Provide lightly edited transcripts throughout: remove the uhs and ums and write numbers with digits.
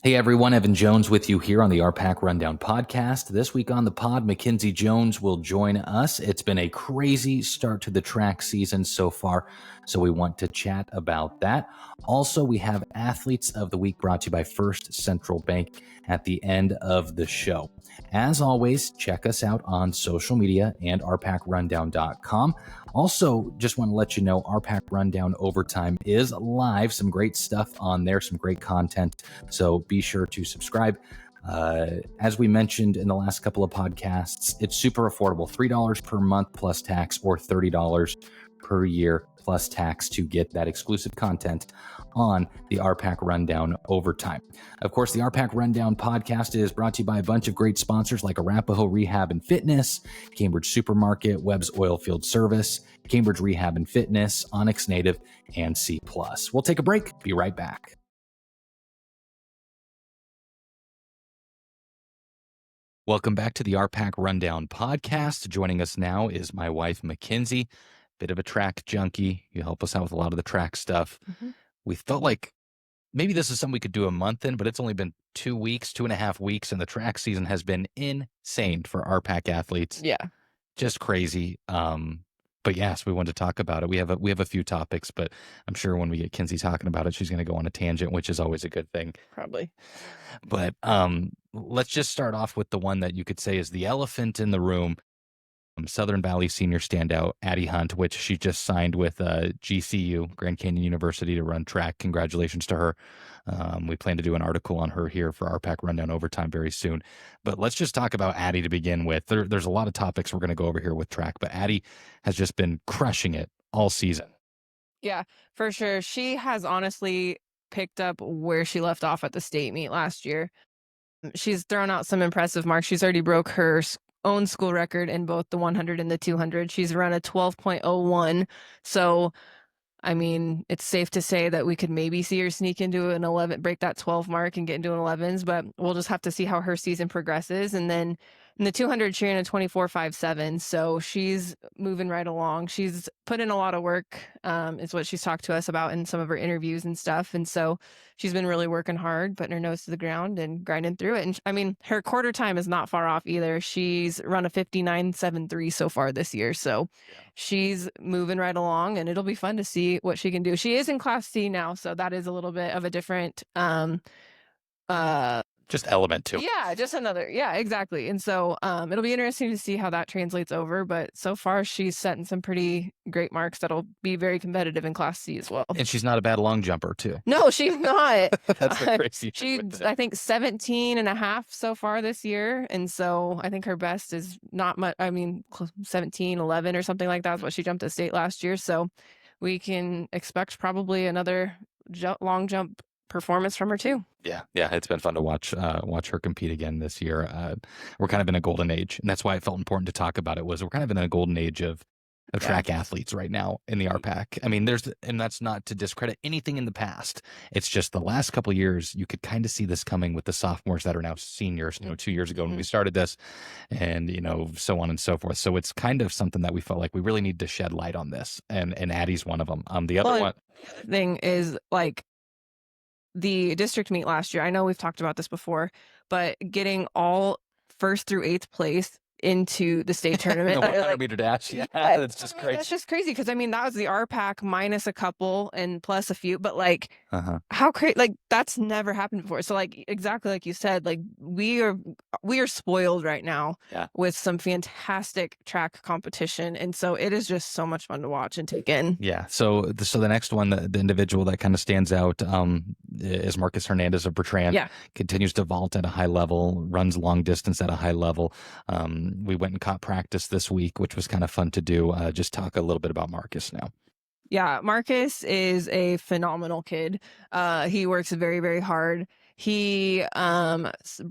Hey everyone, Evan Jones with you here on the RPAC Rundown podcast. This week on the pod, Mackenzie Jones will join us. It's been a crazy start to the track season so far, so we want to chat about that. Also, we have Athletes of the Week brought to you by First Central Bank at the end of the show. As always, check us out on social media and rpacrundown.com. Also, just want to let you know, RPAC Rundown Overtime is live. Some great stuff on there, some great content. So be sure to subscribe. As we mentioned in the last couple of podcasts, it's super affordable, $3 per month plus tax or $30 per year plus tax to get that exclusive content on the RPAC Rundown Overtime. Of course, the RPAC Rundown podcast is brought to you by a bunch of great sponsors like Arapahoe Rehab and Fitness, Cambridge Supermarket, Webb's Oilfield Service, Cambridge Rehab and Fitness, Onyx Native, and C+. We'll take a break. Be right back. Welcome back to the RPAC Rundown podcast. Joining us now is my wife, Mackenzie, bit of a track junkie. You help us out with a lot of the track stuff. Mm-hmm. We felt like maybe this is something we could do a month in, but it's only been 2.5 weeks, and the track season has been insane for RPAC athletes. Yeah. Just crazy. But yes, we wanted to talk about it. We have a few topics, but I'm sure when we get Kinsey talking about it, she's going to go on a tangent, which is always a good thing. Probably. But let's just start off with the one that you could say is the elephant in the room. Southern Valley senior standout, Addie Hunt, which she just signed with GCU, Grand Canyon University, to run track. Congratulations to her. We plan to do an article on her here for RPAC Rundown Overtime very soon. But let's just talk about Addie to begin with. There's a lot of topics we're going to go over here with track, but Addie has just been crushing it all season. Yeah, for sure. She has honestly picked up where she left off at the state meet last year. She's thrown out some impressive marks. She's already broke her own school record in both the 100 and the 200. She's run a 12.01. So, I mean, it's safe to say that we could maybe see her sneak into an 11, break that 12 mark and get into an 11s, but we'll just have to see how her season progresses. And then in the 200, she ran a 24.57. So she's moving right along. She's put in a lot of work, is what she's talked to us about in some of her interviews and stuff. And so she's been really working hard, putting her nose to the ground and grinding through it. And I mean, her quarter time is not far off either. She's run a 59.73 so far this year. So she's moving right along, and it'll be fun to see what she can do. She is in Class C now, so that is a little bit of a different just element to it. Yeah, just another. Yeah, exactly. And so it'll be interesting to see how that translates over. But so far, she's setting some pretty great marks that'll be very competitive in Class C as well. And she's not a bad long jumper, too. No, she's not. That's the crazy. She's, I think, 17.5 so far this year. And so I think her best is not much. I mean, 17.11 or something like that is what she jumped at state last year. So we can expect probably another long jump performance from her too. Yeah, it's been fun to watch her compete again this year. We're kind of in a golden age, and that's why it felt important to talk about it. We're kind of in a golden age of track athletes right now in the RPAC. I mean, and that's not to discredit anything in the past. It's just the last couple of years, you could kind of see this coming with the sophomores that are now seniors, 2 years ago when we started this, and, so on and so forth. So it's kind of something that we felt like we really need to shed light on this. And Addie's one of them. The other one thing is like, the district meet last year, I know we've talked about this before, but getting all 1st through 8th place into the state tournament. The 100-meter dash. Yeah, that's just crazy. That's just crazy because, I mean, that was the RPAC minus a couple and plus a few, but like, how crazy, like, that's never happened before. So, like, exactly like you said, like, we are spoiled right now with some fantastic track competition. And so it is just so much fun to watch and take in. Yeah. So the next one, the individual that kind of stands out is Marcus Hernandez of Bertrand. Yeah. Continues to vault at a high level, runs long distance at a high level. We went and caught practice this week, which was kind of fun to do. Just talk a little bit about Marcus now. Yeah, Marcus is a phenomenal kid. He works very, very hard. He vaulted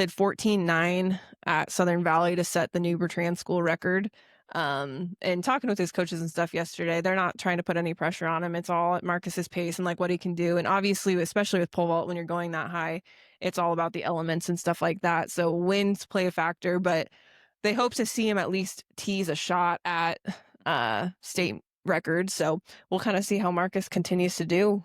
14.9 at Southern Valley to set the new Bertrand school record. And talking with his coaches and stuff yesterday, they're not trying to put any pressure on him. It's all at Marcus's pace and like what he can do. And obviously, especially with pole vault, when you're going that high, it's all about the elements and stuff like that. So winds play a factor, but they hope to see him at least tease a shot at state record. So we'll kind of see how Marcus continues to do.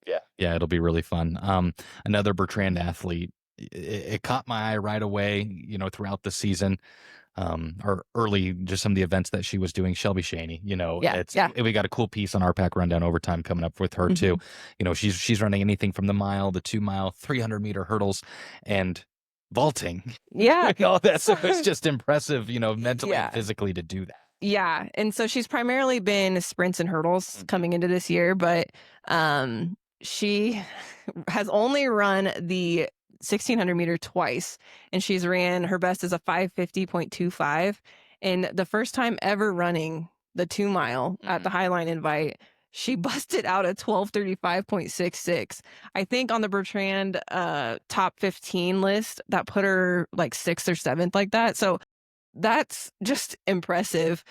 Yeah, it'll be really fun. Another Bertrand athlete. It caught my eye right away, throughout the season, or early, just some of the events that she was doing. Shelby Shaney, we got a cool piece on RPAC Rundown Overtime coming up with her too. She's running anything from the mile, the 2 mile, 300-meter hurdles, and vaulting. Yeah. All that. So it's just impressive, mentally and physically to do that. Yeah. And so she's primarily been sprints and hurdles coming into this year, but she has only run the 1600-meter twice, and she's ran her best is a 5:50.25. And the first time ever running the 2 mile at the Highline Invite, she busted out a 12:35.66. I think on the Bertrand top 15 list, that put her like 6th or 7th, like that. So that's just impressive.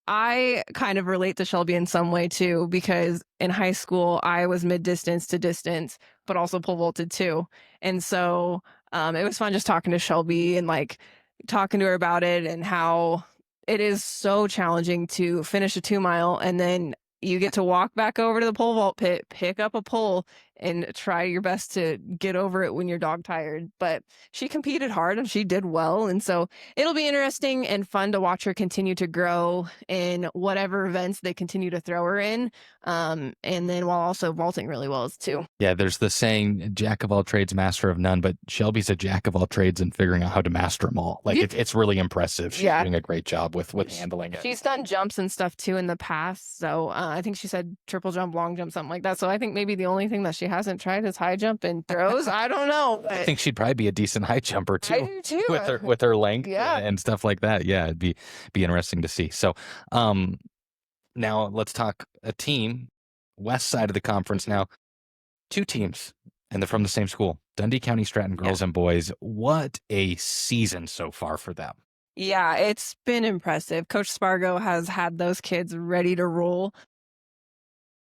I kind of relate to Shelby in some way too, because in high school I was mid distance to distance, but also pole vaulted too. And so it was fun just talking to Shelby and like talking to her about it and how it is so challenging to finish a 2 mile and then you get to walk back over to the pole vault pit, pick up a pole, and try your best to get over it when you're dog tired. But she competed hard and she did well. And so it'll be interesting and fun to watch her continue to grow in whatever events they continue to throw her in. And then while also vaulting really well too. Yeah, there's the saying, jack of all trades, master of none, but Shelby's a jack of all trades and figuring out how to master them all. Like it's really impressive. She's doing a great job with handling it. She's done jumps and stuff too in the past. So I think she said triple jump, long jump, something like that. So I think maybe the only thing that she hasn't tried is high jump and throws. I don't know. But I think she'd probably be a decent high jumper too. I do too. With her length and stuff like that. Yeah, it'd be interesting to see. So now let's talk a team, west side of the conference now. 2 teams, and they're from the same school. Dundee County Stratton girls and boys. What a season so far for them. Yeah, it's been impressive. Coach Spargo has had those kids ready to roll.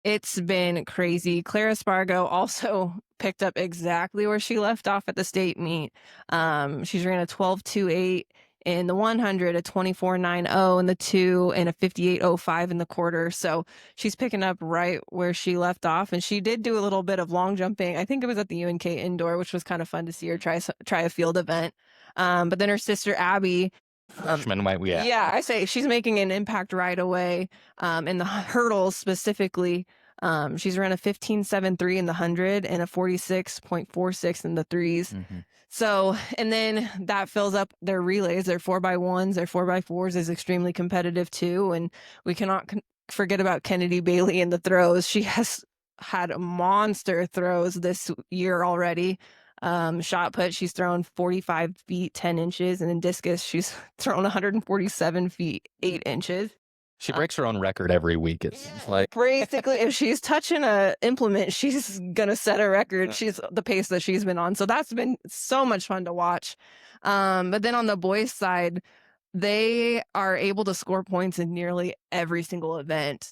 It's been crazy. Clara Spargo also picked up exactly where she left off at the state meet. She's ran a 12:28 in the 100, a 24:90 in the 2, and a 58:05 in the quarter. So she's picking up right where she left off. And she did do a little bit of long jumping. I think it was at the UNK indoor, which was kind of fun to see her try a field event. But then her sister Abby, freshman, I say she's making an impact right away. In the hurdles specifically, she's run a 15.73 in the 100 and a 46.46 in the 3s. So, and then that fills up their relays, their 4x1s, their 4x4s is extremely competitive too. And we cannot forget about Kennedy Bailey in the throws. She has had monster throws this year already. Shot put, she's thrown 45 feet 10 inches, and in discus she's thrown 147 feet 8 inches. She breaks her own record every week, it seems like. Basically, if she's touching a implement, she's gonna set a record. She's the pace that she's been on, so that's been so much fun to watch. But then on the boys' side, they are able to score points in nearly every single event.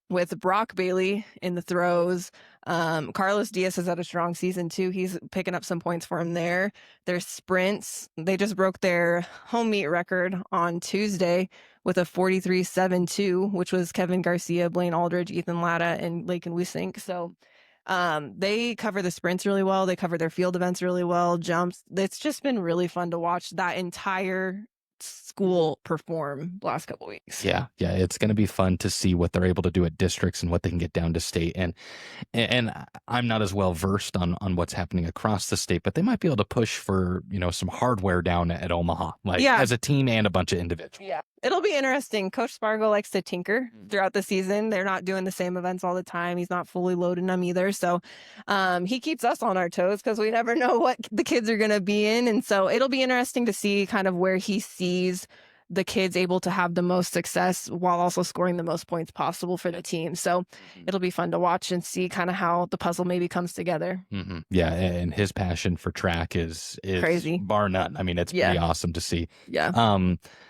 With Brock Bailey in the throws. Carlos Diaz has had a strong season too. He's picking up some points for him there. Their sprints, they just broke their home meet record on Tuesday with a 43.72, which was Kevin Garcia, Blaine Aldridge, Ethan Latta, and Lakin Wisink. So they cover the sprints really well. They cover their field events really well, jumps. It's just been really fun to watch that entire school perform the last couple weeks. Yeah, it's going to be fun to see what they're able to do at districts and what they can get down to state. And I'm not as well versed on what's happening across the state, but they might be able to push for some hardware down at Omaha, as a team and a bunch of individuals. Yeah, it'll be interesting. Coach Spargo likes to tinker throughout the season. They're not doing the same events all the time. He's not fully loading them either. So he keeps us on our toes because we never know what the kids are going to be in. And so it'll be interesting to see kind of where he sees the kids able to have the most success while also scoring the most points possible for the team. So it'll be fun to watch and see kind of how the puzzle maybe comes together. Yeah, and his passion for track is crazy, bar none. I mean, it's pretty awesome to see. Yeah.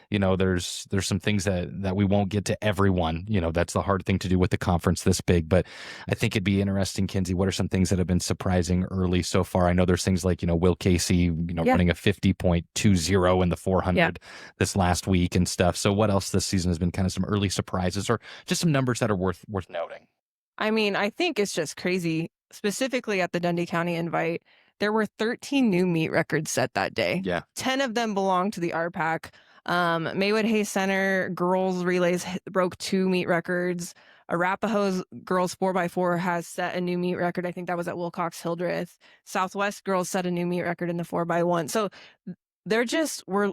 There's some things that we won't get to everyone. That's the hard thing to do with the conference this big. But I think it'd be interesting, Kinsey. What are some things that have been surprising early so far? I know there's things like Will Casey, running a 50.20 in the 400 this last week and stuff. So what else this season has been kind of some early surprises or just some numbers that are worth noting? I mean, I think it's just crazy. Specifically at the Dundee County Invite, there were 13 new meet records set that day. Yeah. 10 of them belong to the RPAC. Maywood Hayes Center girls relays broke 2 meet records. Arapahoe's girls 4x4 has set a new meet record. I think that was at Wilcox Hildreth. Southwest girls set a new meet record in the 4x1. So they're just, we're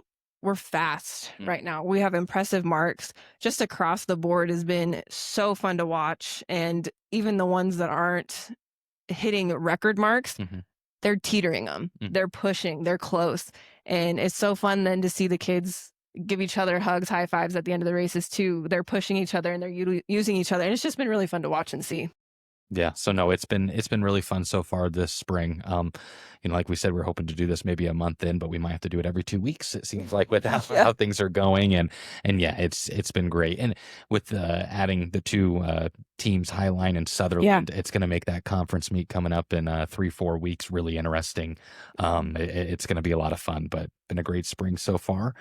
fast right now. We have impressive marks. Just across the board has been so fun to watch. And even the ones that aren't hitting record marks, they're teetering them. They're pushing. They're close. And it's so fun then to see the kids give each other hugs, high fives at the end of the races too. They're pushing each other and they're using each other. And it's just been really fun to watch and see. Yeah. So no, it's been really fun so far this spring. Like we said, we're hoping to do this maybe a month in, but we might have to do it every 2 weeks. It seems like with how things are going, and yeah, it's been great. And with adding the 2 teams, Highline and Sutherland, it's going to make that conference meet coming up in 3-4 weeks really interesting. It's going to be a lot of fun, but been a great spring so far.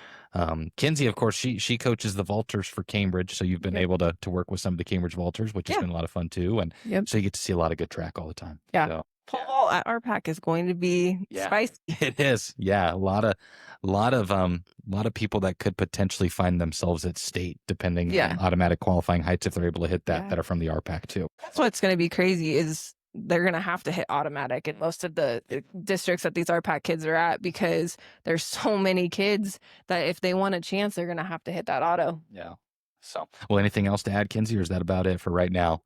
Kinsey, of course, she coaches the vaulters for Cambridge, so you've been able to work with some of the Cambridge vaulters, which has been a lot of fun too. And so you get to see a lot of good track all the time. Yeah. So, pole vault at RPAC is going to be spicy. It is. Yeah. A lot of people that could potentially find themselves at state, depending on automatic qualifying heights, if they're able to hit that are from the RPAC too. That's what's going to be crazy is they're going to have to hit automatic in most of the districts that these RPAC kids are at, because there's so many kids that if they want a chance, they're going to have to hit that auto. Yeah. So, well, anything else to add, Kinsey, or is that about it for right now?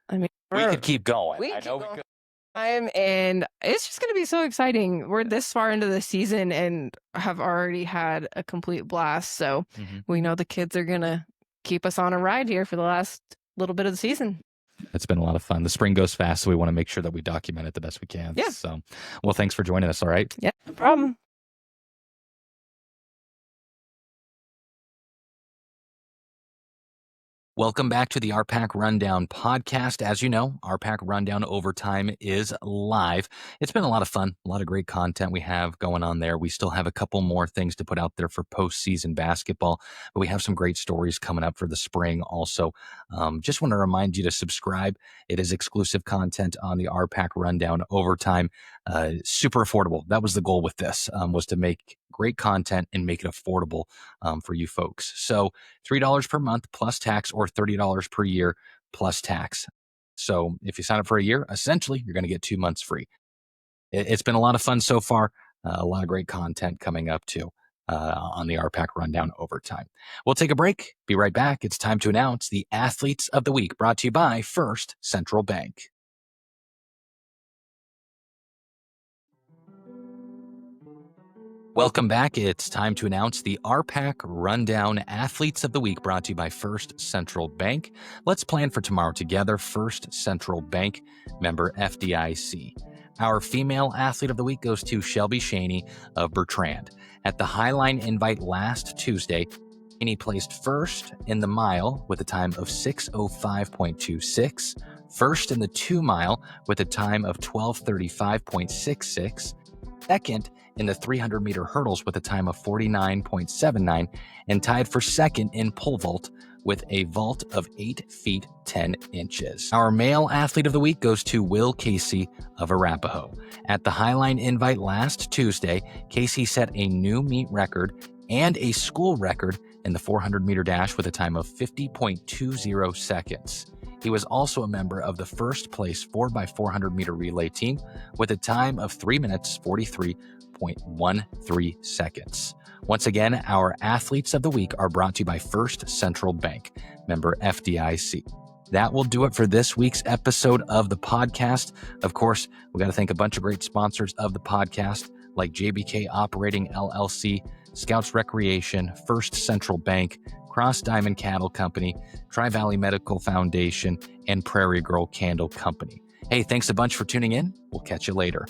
I mean, we could keep going. We could. And it's just going to be so exciting. We're this far into the season and have already had a complete blast. So we know the kids are going to keep us on a ride here for the last little bit of the season. It's been a lot of fun. The spring goes fast, so we want to make sure that we document it the best we can. Yeah. So, well, thanks for joining us. All right. Yeah, no problem. Welcome back to the RPAC Rundown podcast. As you know, RPAC Rundown Overtime is live. It's been a lot of fun, a lot of great content we have going on there. We still have a couple more things to put out there for postseason basketball, but we have some great stories coming up for the spring also. Just want to remind you to subscribe. It is exclusive content on the RPAC Rundown Overtime. Super affordable. That was the goal with this, was to make great content and make it affordable for you folks. So $3 per month plus tax, or $30 per year plus tax. So if you sign up for a year, essentially you're going to get 2 months free. It's been a lot of fun so far. A lot of great content coming up too on the RPAC Rundown Overtime. We'll take a break. Be right back. It's time to announce the Athletes of the Week, brought to you by First Central Bank. Welcome back. It's time to announce the RPAC Rundown Athletes of the Week, brought to you by First Central Bank. Let's plan for tomorrow together. First Central Bank, member FDIC. Our female athlete of the week goes to Shelby Shaney of Bertrand. At the Highline Invite last Tuesday, Shaney placed first in the mile with a time of 6:05.26, first in the 2 mile with a time of 12:35.66, second in the 300-meter hurdles with a time of 49.79, and tied for second in pole vault with a vault of 8 feet 10 inches. Our male athlete of the week goes to Will Casey of Arapahoe. At the Highline Invite last Tuesday, Casey set a new meet record and a school record in the 400-meter dash with a time of 50.20 seconds. He was also a member of the first place 4x400-meter relay team with a time of 3 minutes 43.13 seconds. Once again, our Athletes of the Week are brought to you by First Central Bank, member FDIC. That will do it for this week's episode of the podcast. Of course, we got to thank a bunch of great sponsors of the podcast, like JBK Operating LLC, Scouts Recreation, First Central Bank, Cross Diamond Cattle Company, Tri-Valley Medical Foundation, and Prairie Girl Candle Company. Hey, thanks a bunch for tuning in. We'll catch you later.